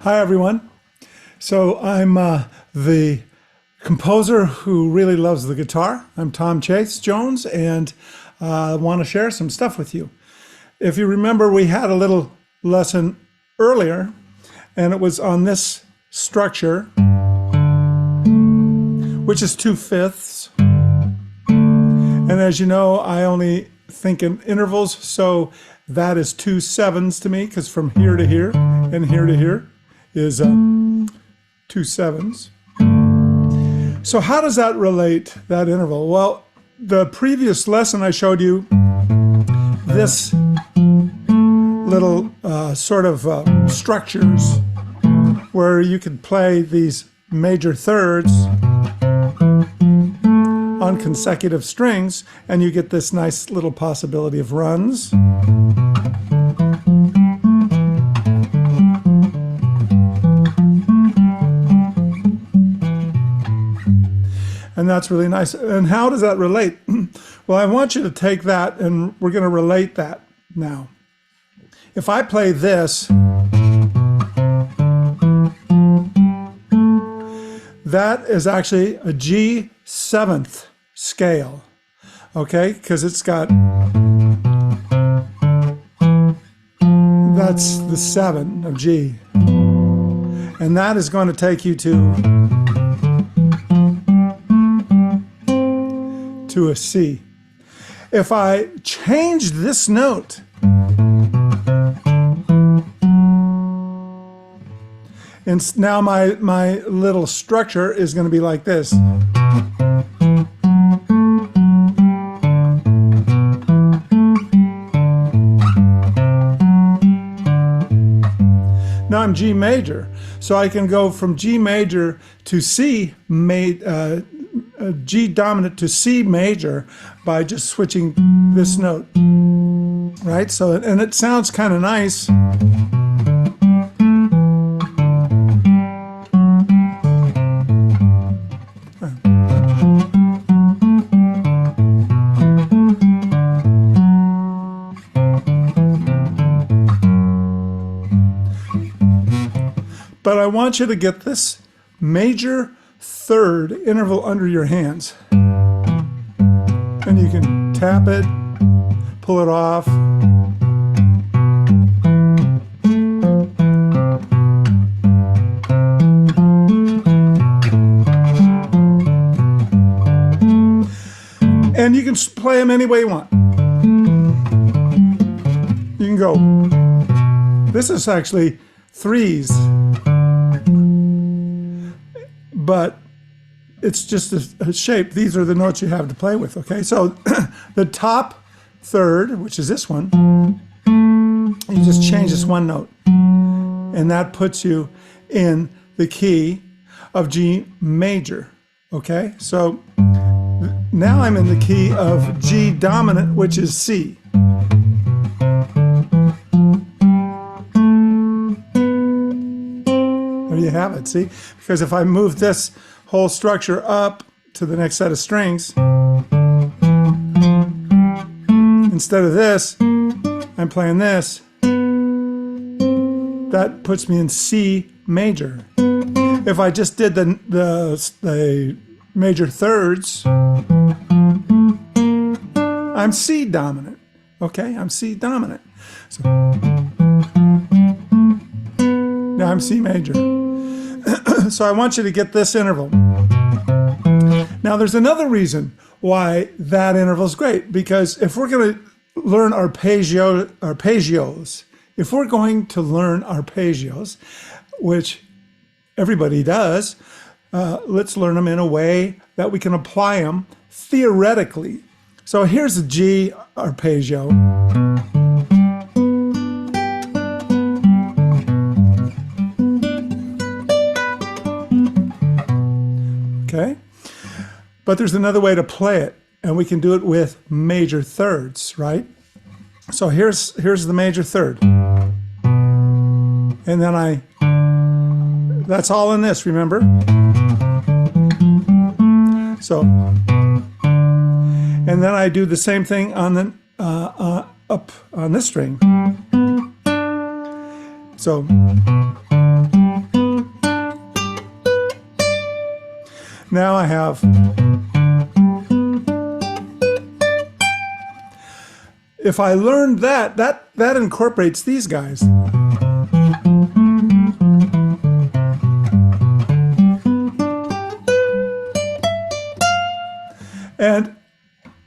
Hi, everyone. So I'm the composer who really loves the guitar. I'm Tom Chase Jones, and I want to share some stuff with you. If you remember, we had a little lesson earlier, and it was on this structure, which is 2/5. And as you know, I only think in intervals, so that is 2/7 to me, because from here to here and here to here is 2/7. So how does that relate, that interval? Well, the previous lesson I showed you this little sort of structures where you could play these major thirds on consecutive strings, and you get this nice little possibility of runs. And that's really nice. And how does that relate? Well, I want you to take that, and we're going to relate that now. If I play this, that is actually a G7th scale, okay? Because it's got, that's the 7 of G. And that is going to take you to a C. If I change this note, and now my little structure is going to be like this. Now I'm G major, so I can go from G major to C G dominant to C major by just switching this note, right? So, and it sounds kind of nice. But I want you to get this major third interval under your hands. And you can tap it, pull it off. And you can play them any way you want. You can go, this is actually threes, but it's just a shape. These are the notes you have to play with, okay? So the top third, which is this one, you just change this one note, and that puts you in the key of G major, okay? So now I'm in the key of G dominant, which is C. There you have it, see? Because if I move this whole structure up to the next set of strings, instead of this, I'm playing this. That puts me in C major. If I just did the major thirds, I'm C dominant. Okay, I'm C dominant. So now I'm C major. So I want you to get this interval. Now there's another reason why that interval is great, because if we're going to learn arpeggios, which everybody does, let's learn them in a way that we can apply them theoretically. So here's a G arpeggio. Okay? But there's another way to play it, and we can do it with major thirds, right? So here's the major third. And then that's all in this, remember? So, and then I do the same thing on the up on this string. So Now I have, if I learned that incorporates these guys. And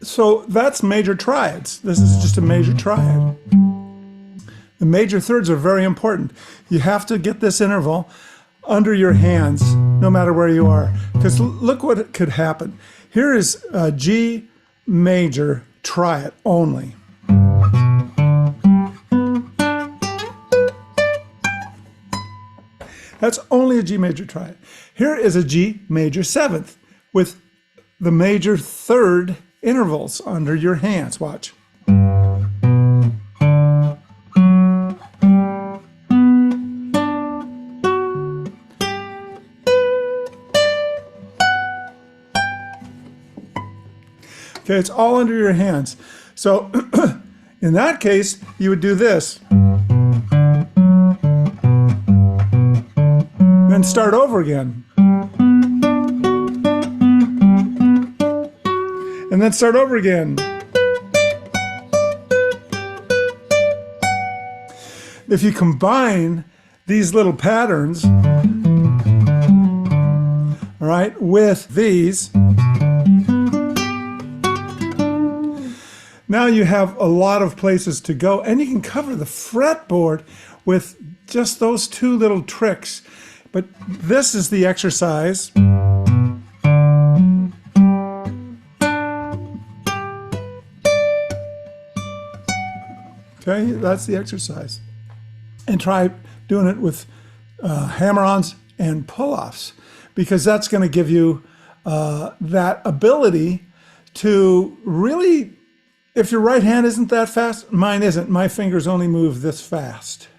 so that's major triads. This is just a major triad. The major thirds are very important. You have to get this interval under your hands, no matter where you are. Because look what could happen. Here is a G major triad only. That's only a G major triad. Here is a G major seventh with the major third intervals under your hands. Watch. Okay, it's all under your hands. So in that case, you would do this. Then start over again. And then start over again. If you combine these little patterns, all right, with these, now you have a lot of places to go, and you can cover the fretboard with just those two little tricks. But this is the exercise. Okay, that's the exercise. And try doing it with hammer-ons and pull-offs, because that's going to give you that ability to really, if your right hand isn't that fast, mine isn't. My fingers only move this fast.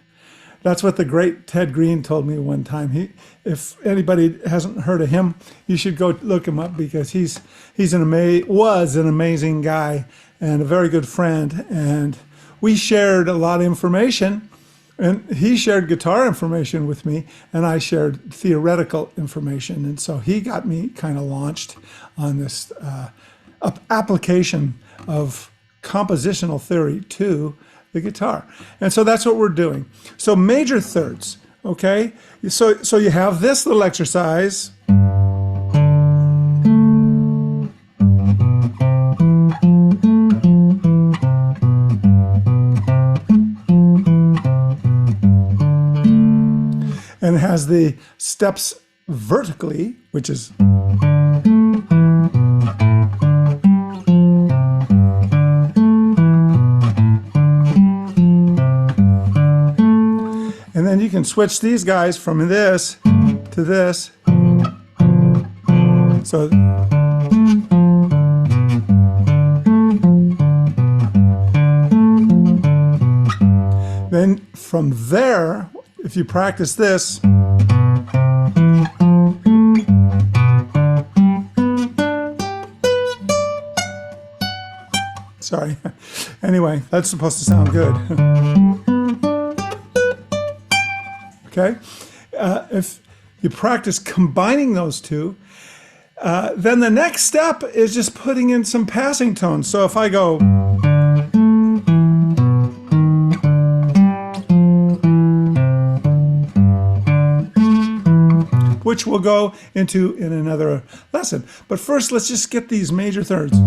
That's what the great Ted Green told me one time. If anybody hasn't heard of him, you should go look him up, because was an amazing guy and a very good friend. And we shared a lot of information, and he shared guitar information with me, and I shared theoretical information. And so he got me kind of launched on this application of compositional theory to the guitar. And so that's what we're doing. So major thirds, okay? So you have this little exercise. And it has the steps vertically, which is and then you can switch these guys from this to this. So then from there, if you practice this, sorry. Anyway, that's supposed to sound good. Okay? If you practice combining those two, then the next step is just putting in some passing tones. So if I go, which we'll go into in another lesson. But first, let's just get these major thirds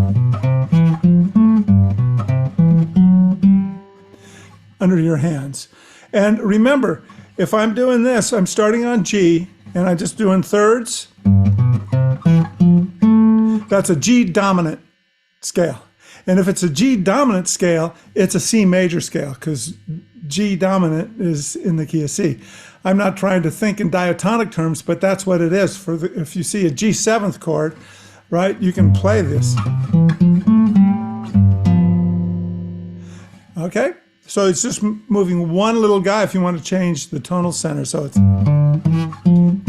under your hands. And remember, if I'm doing this, I'm starting on G, and I'm just doing thirds. That's a G dominant scale. And if it's a G dominant scale, it's a C major scale, because G dominant is in the key of C. I'm not trying to think in diatonic terms, but that's what it is. If you see a G seventh chord, right, you can play this. Okay? So it's just moving one little guy if you want to change the tonal center. So it's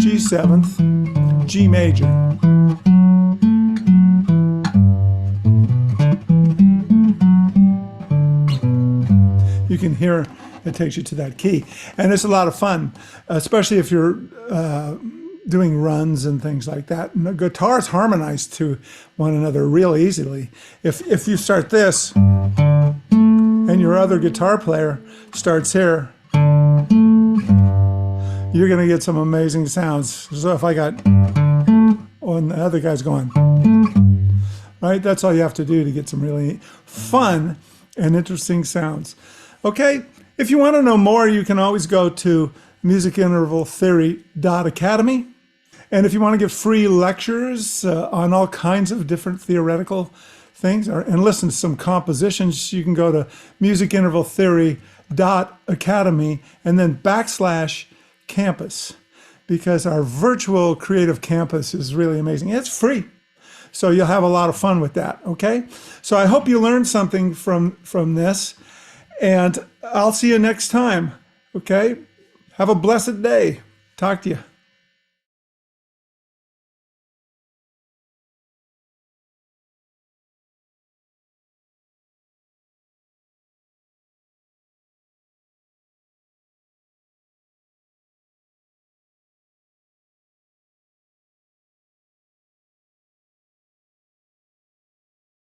G seventh, G major. You can hear it takes you to that key. And it's a lot of fun, especially if you're doing runs and things like that. And the guitars harmonize to one another real easily. If you start this and your other guitar player starts here, you're going to get some amazing sounds. So if I got, and the other guy's going, right? That's all you have to do to get some really fun and interesting sounds. Okay, if you want to know more, you can always go to musicintervaltheory.academy. And if you want to get free lectures on all kinds of different theoretical things and listen to some compositions, you can go to musicintervaltheory.academy and then /campus, because our virtual creative campus is really amazing. It's free. So you'll have a lot of fun with that, okay? So I hope you learned something from this, and I'll see you next time, okay? Have a blessed day. Talk to you.